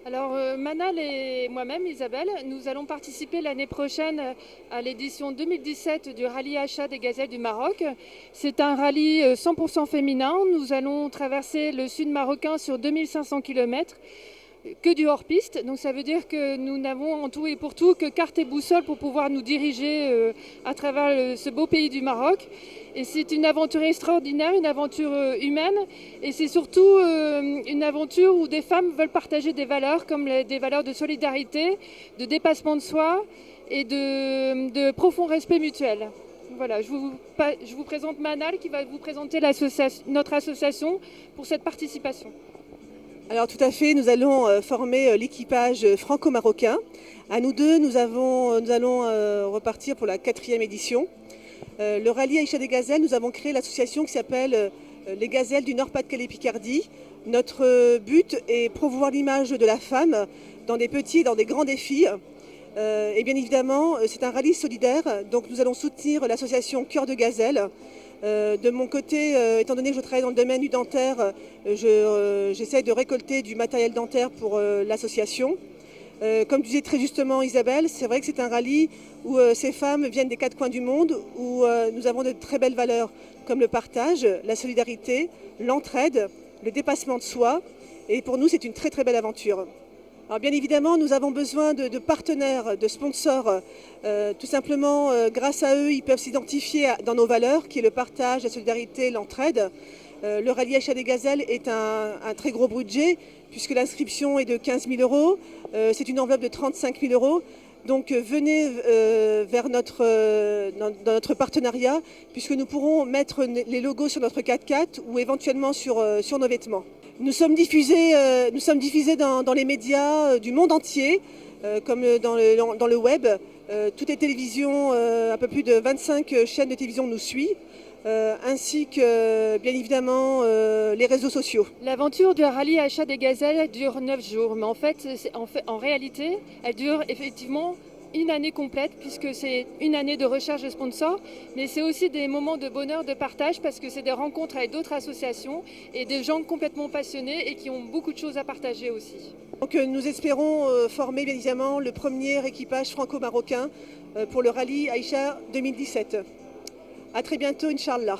Alors, Manal et moi-même, Isabelle, nous allons participer l'année prochaine à l'édition 2017 du rallye Achat des Gazelles du Maroc. C'est un rallye 100% féminin. Nous allons traverser le sud marocain sur 2500 km, que du hors-piste. Donc ça veut dire que nous n'avons en tout et pour tout que carte et boussole pour pouvoir nous diriger à travers ce beau pays du Maroc. Et c'est une aventure extraordinaire, une aventure humaine. Et c'est surtout une aventure où des femmes veulent partager des valeurs comme des valeurs de solidarité, de dépassement de soi et de profond respect mutuel. Voilà, je vous présente Manal qui va vous présenter notre association pour cette participation. Alors tout à fait, nous allons former l'équipage franco-marocain. À nous deux, nous allons repartir pour la 4e édition. Le rallye Aïcha des Gazelles, nous avons créé l'association qui s'appelle les Gazelles du Nord-Pas-de-Calais-Picardie. Notre but est promouvoir l'image de la femme dans des petits et dans des grands défis. Et bien évidemment, c'est un rallye solidaire, donc nous allons soutenir l'association Cœur de Gazelle. De mon côté, étant donné que je travaille dans le domaine du dentaire, j'essaie de récolter du matériel dentaire pour l'association. Comme disait très justement Isabelle, c'est vrai que c'est un rallye où ces femmes viennent des 4 coins du monde, où nous avons de très belles valeurs comme le partage, la solidarité, l'entraide, le dépassement de soi. Et pour nous, c'est une très très belle aventure. Alors bien évidemment, nous avons besoin de partenaires, de sponsors. Tout simplement, grâce à eux, ils peuvent s'identifier dans nos valeurs, qui est le partage, la solidarité, l'entraide. Le rallye Achat des Gazelles est un très gros budget, puisque l'inscription est de 15 000 euros. C'est une enveloppe de 35 000 euros. Donc venez vers dans notre partenariat, puisque nous pourrons mettre les logos sur notre 4x4 ou éventuellement sur nos vêtements. Nous sommes diffusés dans les médias du monde entier, comme dans le web. Toutes les télévisions, un peu plus de 25 chaînes de télévision nous suivent, ainsi que bien évidemment les réseaux sociaux. L'aventure du rallye Achat des Gazelles dure 9 jours, mais en réalité, elle dure effectivement une année complète, puisque c'est une année de recherche de sponsors, mais c'est aussi des moments de bonheur, de partage, parce que c'est des rencontres avec d'autres associations et des gens complètement passionnés et qui ont beaucoup de choses à partager aussi. Donc, nous espérons former bien évidemment le premier équipage franco-marocain pour le rallye Aïcha 2017. À très bientôt, Inch'Allah.